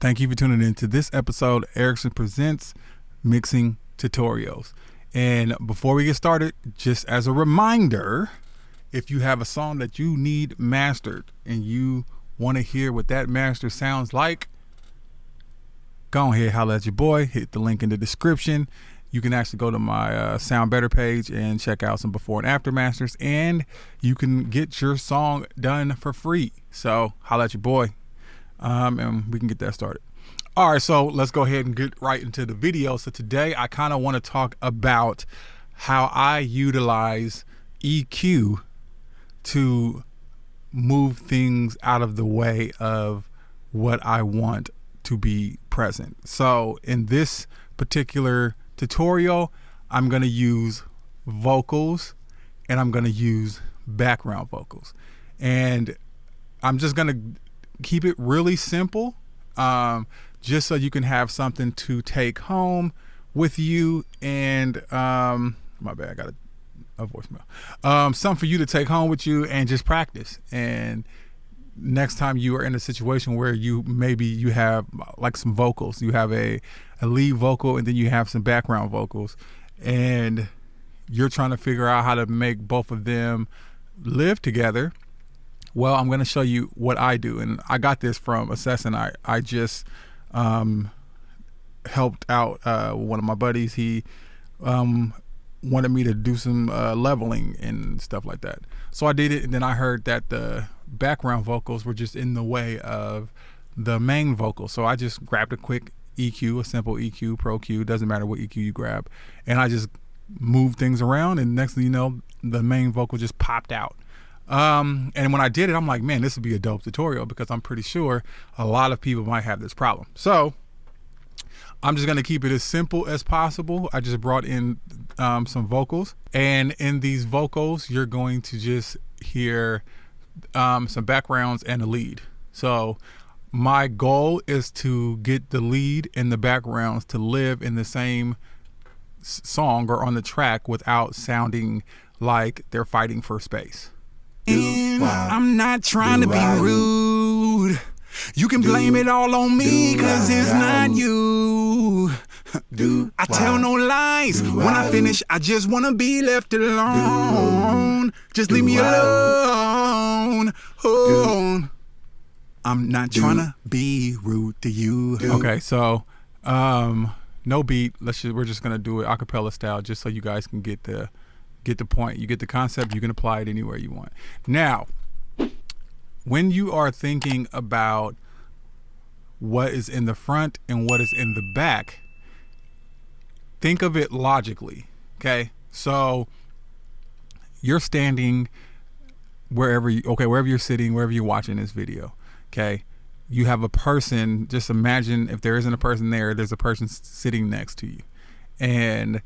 Thank you for tuning in to this episode. Ericson presents mixing tutorials. And before we get started, just as a reminder, if you have a song that you need mastered and you want to hear what that master sounds like, go ahead, holla at your boy, hit the link in the description. You can actually go to my Sound Better page and check out some before and after masters, and you can get your song done for free. So holla at your boy, and we can get that started. All right, so let's go ahead and get right into the video. So today I kind of want to talk about how I utilize EQ to move things out of the way of what I want to be present. So in this particular tutorial, I'm going to use vocals and I'm going to use background vocals, and I'm just going to keep it really simple, just so you can have something to take home with you. And my bad, I got a voicemail. Something for you to take home with you and just practice. And next time you are in a situation where you have like some vocals, you have a lead vocal and then you have some background vocals, and you're trying to figure out how to make both of them live together. Well, I'm going to show you what I do, and I got this from Assassin. I just helped out one of my buddies. He wanted me to do some leveling and stuff like that, so I did it. And then I heard that the background vocals were just in the way of the main vocal, so I just grabbed a quick EQ, a simple EQ, Pro Q, doesn't matter what EQ you grab, and I just moved things around, and next thing you know, the main vocal just popped out. And when I did it, I'm like, man, this would be a dope tutorial, because I'm pretty sure a lot of people might have this problem. So I'm just going to keep it as simple as possible. I just brought in some vocals, and in these vocals, you're going to just hear some backgrounds and a lead. So my goal is to get the lead and the backgrounds to live in the same song or on the track without sounding like they're fighting for space. And I'm not trying to be rude. You can blame it all on me, cause it's not you. I tell no lies. When I finish, I just wanna be left alone. Just leave me alone. Oh, I'm not trying to be rude to you. Okay, so no beat. We're just gonna do it a cappella style, just so you guys can get the point. You get the concept. You can apply it anywhere you want. Now, when you are thinking about what is in the front and what is in the back, think of it logically. Okay, so you're standing wherever you're sitting, wherever you're watching this video. Okay, you have a person. Just imagine, if there isn't a person there, there's a person sitting next to you, and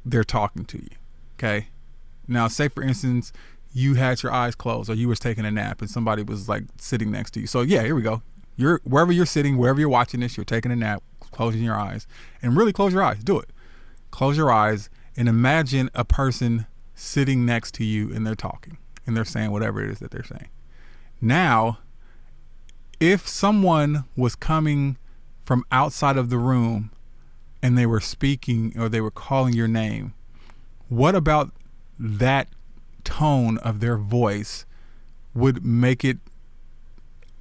they're talking to you. Okay, now say for instance you had your eyes closed, or you was taking a nap and somebody was like sitting next to you. So yeah, here we go. You're wherever you're sitting, wherever you're watching this, you're taking a nap, closing your eyes, and really close your eyes. Do it. Close your eyes and imagine a person sitting next to you, and they're talking and they're saying whatever it is that they're saying. Now, if someone was coming from outside of the room and they were speaking or they were calling your name, what about that tone of their voice would make it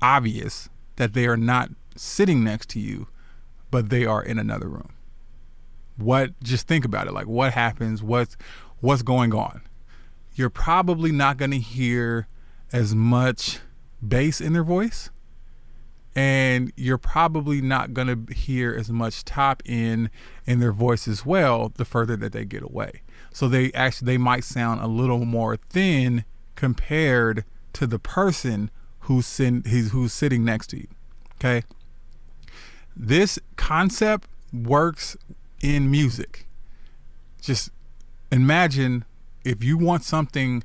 obvious that they are not sitting next to you, but they are in another room? Just think about it. Like, what happens? What's going on? You're probably not going to hear as much bass in their voice, and you're probably not going to hear as much top in their voice as well the further that they get away. So they might sound a little more thin compared to the person who's sitting next to you. Okay, this concept works in music. Just imagine, if you want something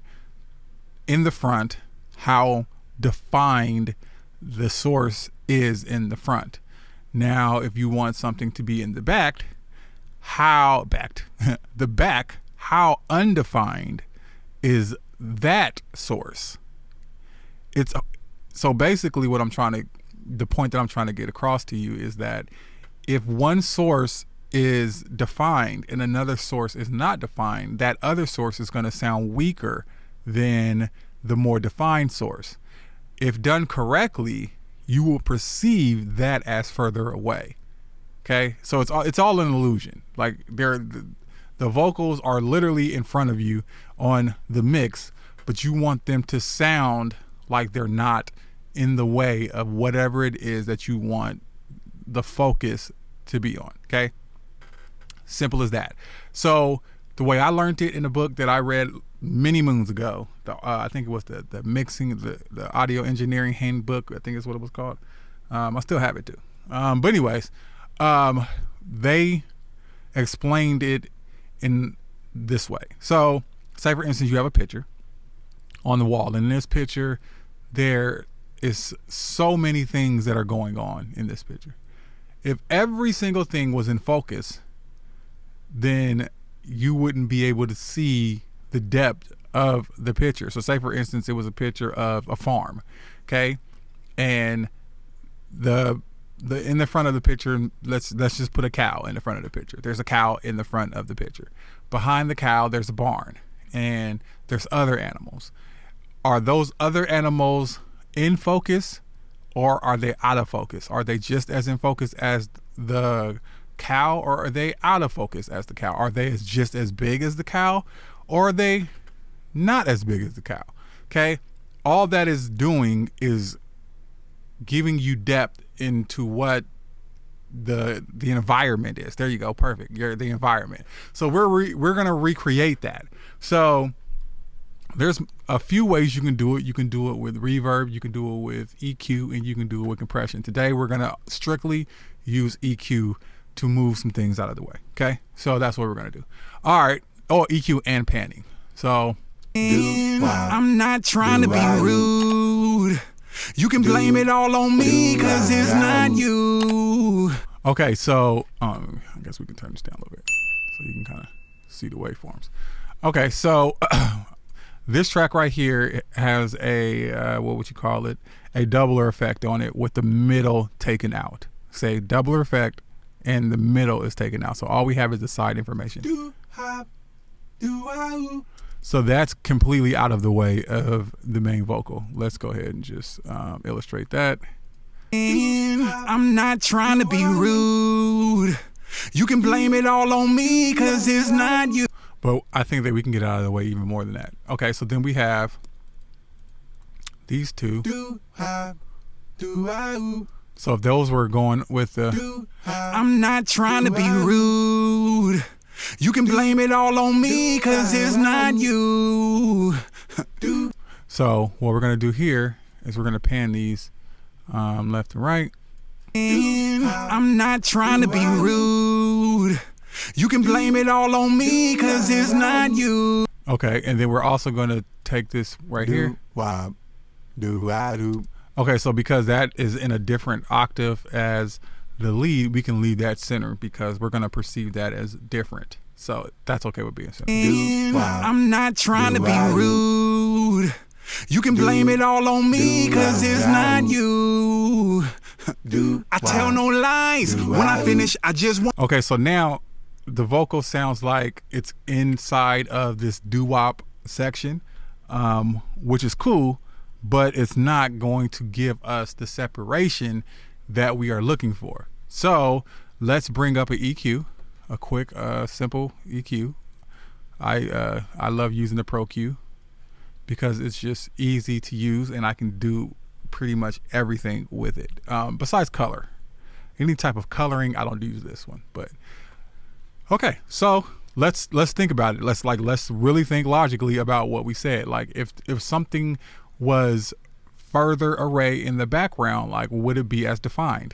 in the front, how defined the source is in the front. Now, if you want something to be in the back, how undefined is that source? So basically what I'm trying to the point that I'm trying to get across to you is that if one source is defined and another source is not defined, that other source is going to sound weaker than the more defined source. If done correctly, you will perceive that as further away. Okay, so it's all an illusion. Like the vocals are literally in front of you on the mix, but you want them to sound like they're not in the way of whatever it is that you want the focus to be on. Okay, simple as that. So the way I learned it in a book that I read many moons ago, I think it was the mixing, the audio engineering handbook, I think is what it was called. I still have it too. But anyways, they explained it in this way. So say for instance, you have a picture on the wall, and in this picture, there is so many things that are going on in this picture. If every single thing was in focus, then you wouldn't be able to see the depth of the picture. So say for instance, it was a picture of a farm, okay? And the in the front of the picture, let's just put a cow in the front of the picture. There's a cow in the front of the picture. Behind the cow, there's a barn, and there's other animals. Are those other animals in focus, or are they out of focus? Are they just as in focus as the cow, or are they out of focus as the cow? Are they just as big as the cow, or are they not as big as the cow? Okay, all that is doing is giving you depth into what the environment is. There you go, perfect. You're the environment. So we're gonna recreate that. So there's a few ways you can do it. You can do it with reverb, you can do it with EQ, and you can do it with compression. Today we're gonna strictly use EQ to move some things out of the way. Okay, so that's what we're gonna do. All right. Oh, EQ and panning. So I'm not trying to be rude. You can blame it all on me, cause it's not you. Okay, so I guess we can turn this down a little bit so you can kind of see the waveforms. Okay, so this track right here has a what would you call it? A doubler effect on it with the middle taken out. Say doubler effect and the middle is taken out. So all we have is the side information. So that's completely out of the way of the main vocal. Let's go ahead and just illustrate that. I'm not trying to be rude. You can blame it all on me, cause it's not you. But I think that we can get out of the way even more than that. Okay, so then we have these two. So if those were going with the I'm not trying to be rude. You can blame it all on me, cause it's not you. So what we're gonna do here is we're gonna pan these left and right. I'm not trying to be rude. You can blame it all on me, cause it's not you. Okay, and then we're also gonna take this right here. Okay, so because that is in a different octave as the lead, we can leave that center because we're gonna perceive that as different. So that's okay with being center. I'm not trying to be rude. You can blame it all on me, cause it's not you. I tell no lies. When I finish, I just want. Okay, so now the vocal sounds like it's inside of this doo-wop section, which is cool, but it's not going to give us the separation that we are looking for. So let's bring up an EQ, a quick, simple EQ. I love using the Pro Q because it's just easy to use and I can do pretty much everything with it. Besides color, any type of coloring, I don't use this one. But okay, so let's think about it. Let's really think logically about what we said. Like if something was further array in the background, like would it be as defined?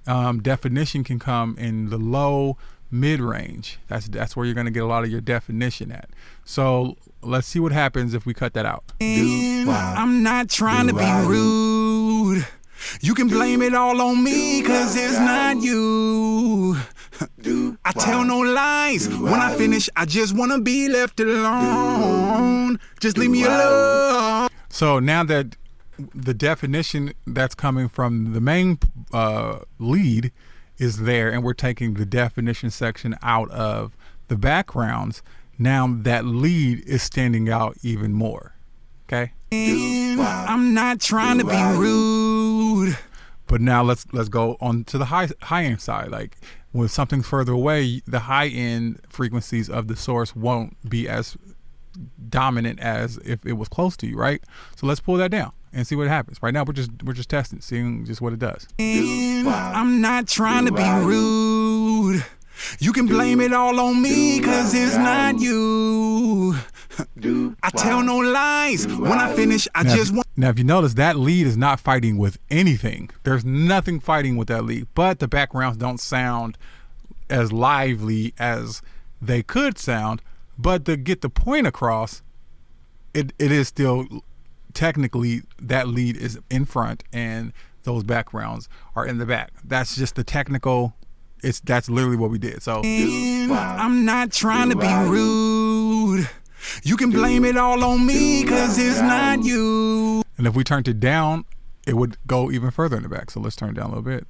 Definition can come in the low mid range. That's where you're going to get a lot of your definition at. So let's see what happens if we cut that out. I'm not trying to be rude. You can blame it all on me, cause it's not you. I tell no lies. When I finish, I just want to be left alone. Just leave me alone. So now that the definition that's coming from the main lead is there, and we're taking the definition section out of the backgrounds. Now that lead is standing out even more. Okay. I'm not trying to be rude. But now let's go on to the high end side. Like with something further away, the high end frequencies of the source won't be as dominant as if it was close to you, right? So let's pull that down and see what happens. Right now we're just testing, seeing just what it does. I'm not trying to be rude. You can blame it all on me, cause it's not you. I tell no lies. When I finish, I just want. Now, if you notice, that lead is not fighting with anything. There's nothing fighting with that lead, but the backgrounds don't sound as lively as they could sound. But to get the point across, it is still technically that lead is in front and those backgrounds are in the back. That's just the technical. That's literally what we did. So I'm not trying to be rude. You can blame it all on me, cause it's not you. And if we turned it down, it would go even further in the back. So let's turn it down a little bit.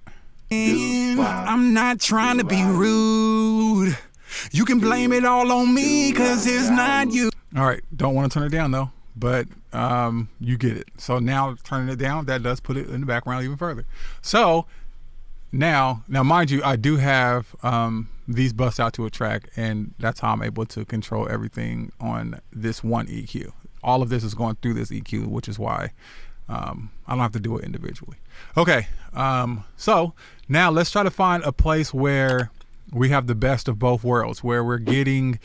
I'm not trying to be rude. You can blame it all on me, cause it's not you. All right, don't want to turn it down though, but you get it. So now turning it down, that does put it in the background even further. So now mind you, I do have these busts out to a track, and that's how I'm able to control everything on this one EQ. All of this is going through this EQ, which is why I don't have to do it individually. Okay, so now let's try to find a place where we have the best of both worlds, where we're getting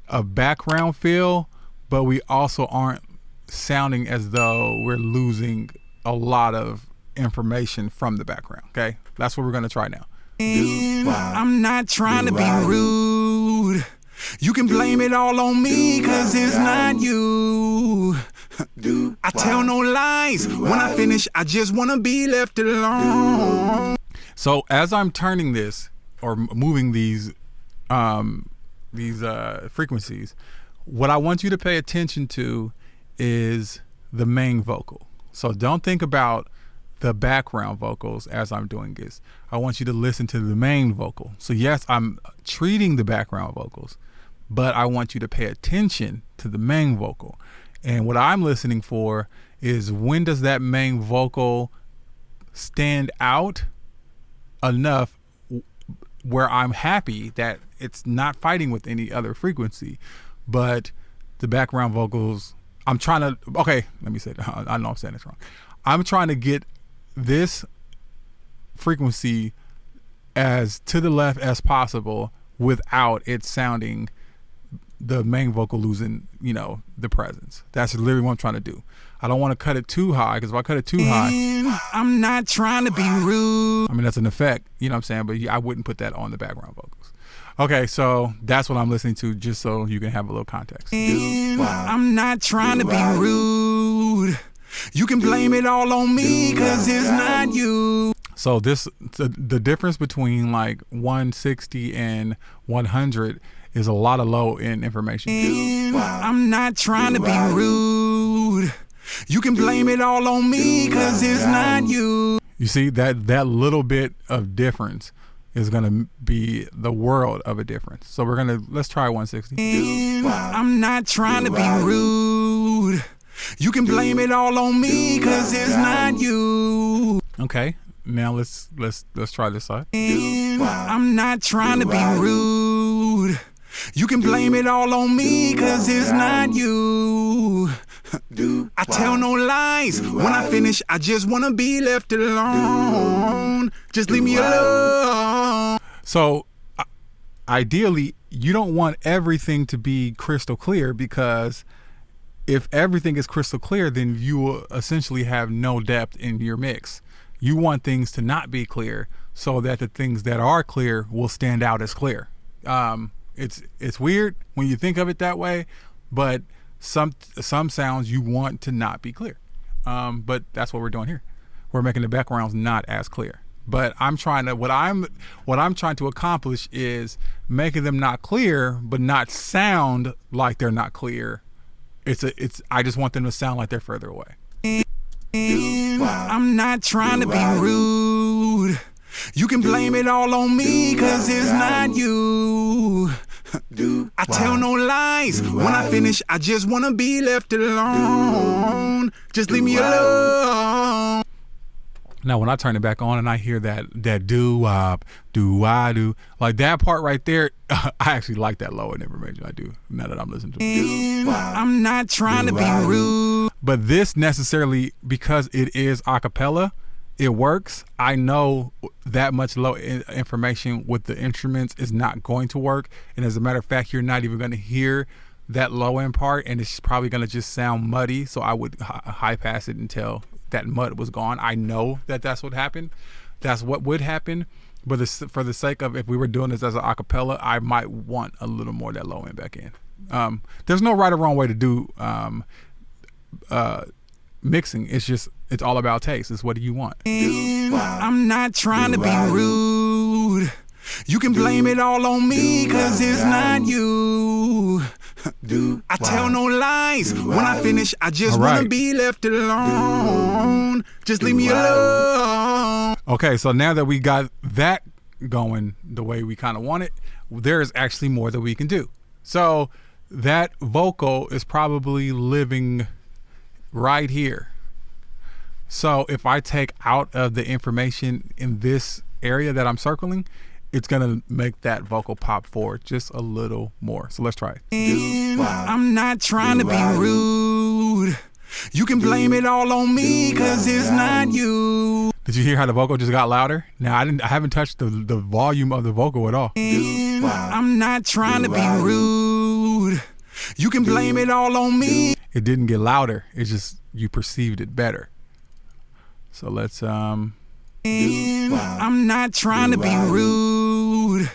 a background feel, but we also aren't sounding as though we're losing a lot of information from the background. Okay, that's what we're going to try now. I'm not trying to be rude. You can blame it all on me, cause it's not you. I tell no lies. When I finish, I just want to be left alone. So as I'm turning this or moving these frequencies, what I want you to pay attention to is the main vocal. So don't think about the background vocals as I'm doing this. I want you to listen to the main vocal. So yes, I'm treating the background vocals, but I want you to pay attention to the main vocal. And what I'm listening for is, when does that main vocal stand out enough where I'm happy that it's not fighting with any other frequency, but the background vocals, I'm trying to, okay, let me say that. I know I'm saying this wrong. I'm trying to get this frequency as to the left as possible without it sounding, the main vocal losing, the presence. That's literally what I'm trying to do. I don't want to cut it too high, because if I cut it too high, I'm not trying to be rude. I mean, that's an effect, you know what I'm saying? But I wouldn't put that on the background vocals. Okay, so that's what I'm listening to, just so you can have a little context. I'm not trying to be rude. You can blame it all on me, cause it's not you. So the difference between like 160 and 100 is a lot of low end information. I'm not trying to be rude. You can blame it all on me, cause it's not you. You see, that little bit of difference is gonna be the world of a difference. So let's try 160. I'm not trying to be rude. You can blame it all on me, cause it's not you. Okay, now let's try this side. I'm not trying to be rude. You can blame it all on me, cause it's not you. I tell no lies. When I finish, I just want to be left alone. Just leave me alone. So ideally, you don't want everything to be crystal clear, because if everything is crystal clear, then you will essentially have no depth in your mix. You want things to not be clear, so that the things that are clear will stand out as clear. It's weird when you think of it that way, but some sounds you want to not be clear. But that's what we're doing here. We're making the backgrounds not as clear. But what I'm trying to accomplish is making them not clear, but not sound like they're not clear. I just want them to sound like they're further away. I'm not trying to be rude. You can blame it all on me, cause it's not you. I tell no lies. When I finish, I just wanna be left alone. Just leave me alone. Now, when I turn it back on and I hear that doo-wop, do-wah-do, like that part right there, I actually like that lower information. I do, now that I'm listening to it. I'm not trying to be rude. But this necessarily, because it is a cappella, it works. I know that much low information with the instruments is not going to work. And as a matter of fact, you're not even going to hear that low end part, and it's probably going to just sound muddy. So I would high pass it until that mud was gone. I know that that's what happened. That's what would happen. But for the sake of, if we were doing this as an acapella, I might want a little more of that low end back in. There's no right or wrong way to do mixing. It's all about taste. It's what do you want? I'm not trying to be rude. You can blame it all on me, cause it's not you. I tell no lies. When I finish, I just want to be left alone. Just leave me alone. Okay, so now that we got that going the way we kind of want it, there is actually more that we can do. So that vocal is probably living right here. So if I take out of the information in this area that I'm circling, it's gonna make that vocal pop forward just a little more. So let's try it. I'm not trying to be rude. You can blame it all on me, cause it's not you. Did you hear how the vocal just got louder? Now I haven't touched the volume of the vocal at all. I'm not trying to be rude. You can blame it all on me. It didn't get louder. It's just you perceived it better. So let's I'm not trying to be rude.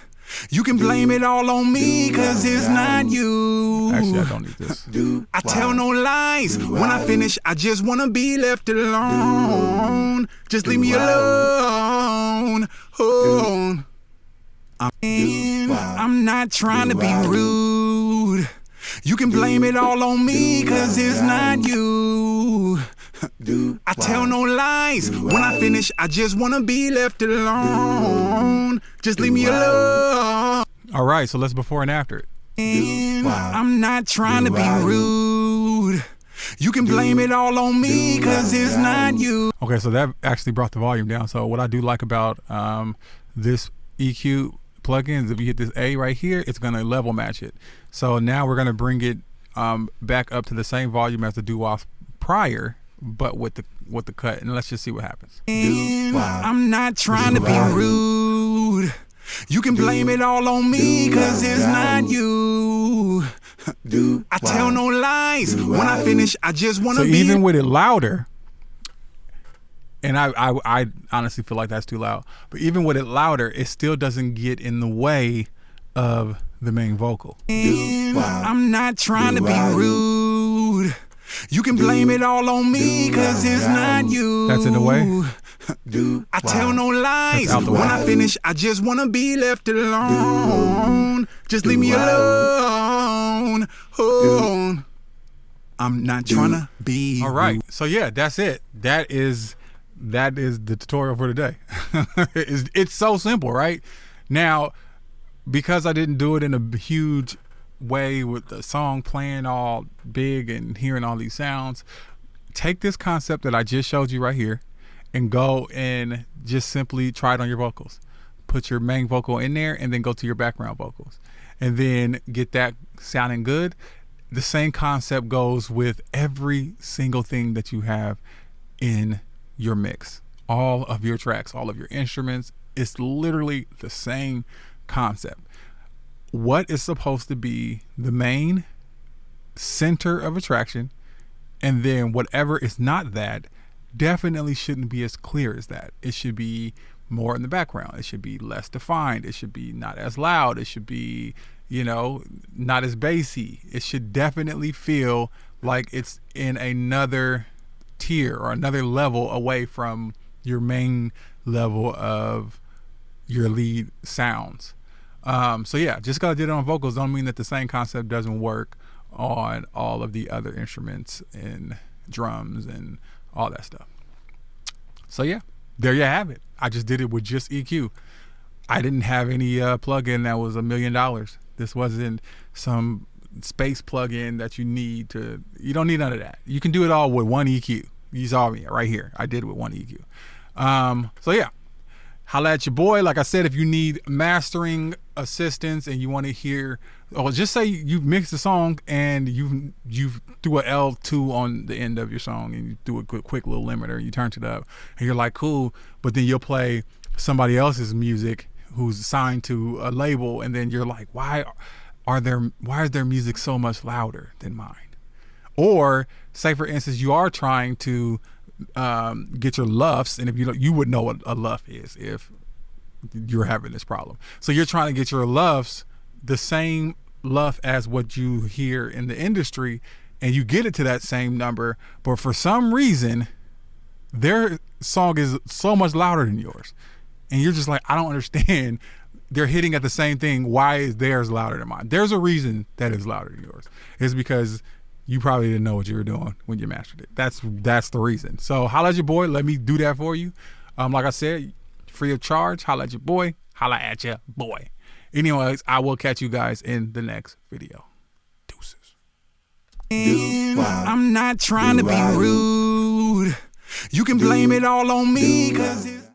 You can blame it all on me, cause it's not you. Actually, I don't need this. I tell no lies. When I finish, I just wanna be left alone. Just leave me alone. Oh. I'm not trying to be rude. You can blame it all on me, cause it's not you. I tell no lies. When I finish, I just wanna be left alone. Just leave me alone. All right, so let's before and after it. I'm not trying to be rude. You can blame it all on me, cause it's not you. Okay, so that actually brought the volume down. So what I do like about this EQ plugin is if you hit this A right here, it's gonna level match it. So now we're gonna bring it back up to the same volume as the doo-wop prior, but with the cut, and let's just see what happens. I'm not trying to be rude. You can blame it all on me, cause it's not you. I tell no lies. When I finish, I just wanna be. So even with it louder, and I honestly feel like that's too loud, but even with it louder, it still doesn't get in the way of the main vocal. I'm not trying to be rude. You can blame it all on me, cause it's not you. That's in the way. I tell no lies. When I finish, I just wanna be left alone. Just leave me alone. Oh. I'm not trying to be. All right. So yeah, that's it. That is the tutorial for today. It's so simple, right? Now, because I didn't do it in a huge way with the song playing all big and hearing all these sounds, take this concept that I just showed you right here and go and just simply try it on your vocals. Put your main vocal in there and then go to your background vocals and then get that sounding good. The same concept goes with every single thing that you have in your mix. All of your tracks, all of your instruments, it's literally the same concept. What is supposed to be the main center of attraction, and then whatever is not that definitely shouldn't be as clear as that. It should be more in the background. It should be less defined. It should be not as loud. It should be, not as bassy. It should definitely feel like it's in another tier or another level away from your main level of your lead sounds. So yeah, just because I did it on vocals don't mean that the same concept doesn't work on all of the other instruments and drums and all that stuff. So yeah, there you have it. I just did it with just EQ. I didn't have any plugin that was $1 million. This wasn't some space plugin that you don't need none of that. You can do it all with one EQ. You saw me right here. I did it with one EQ. So yeah, holla at your boy. Like I said, if you need mastering assistance and you want to hear, or just say you mixed the song and you threw a L2 on the end of your song and you threw a quick little limiter and you turned it up and you're like, cool, but then you'll play somebody else's music who's signed to a label, and then you're like, why is their music so much louder than mine? Or say for instance, you are trying to get your LUFs, and if you would know what a LUF is if you're having this problem. So you're trying to get your LUFs the same LUF as what you hear in the industry, and you get it to that same number, but for some reason their song is so much louder than yours, and you're just like, I don't understand. They're hitting at the same thing. Why is theirs louder than mine? There's a reason that is louder than yours. It's because you probably didn't know what you were doing when you mastered it. That's the reason. So holla at your boy. Let me do that for you. Like I said, free of charge. Holla at your boy. Holla at your boy. Anyways, I will catch you guys in the next video. Deuces. I'm not trying to be rude. You can blame it all on me, 'cause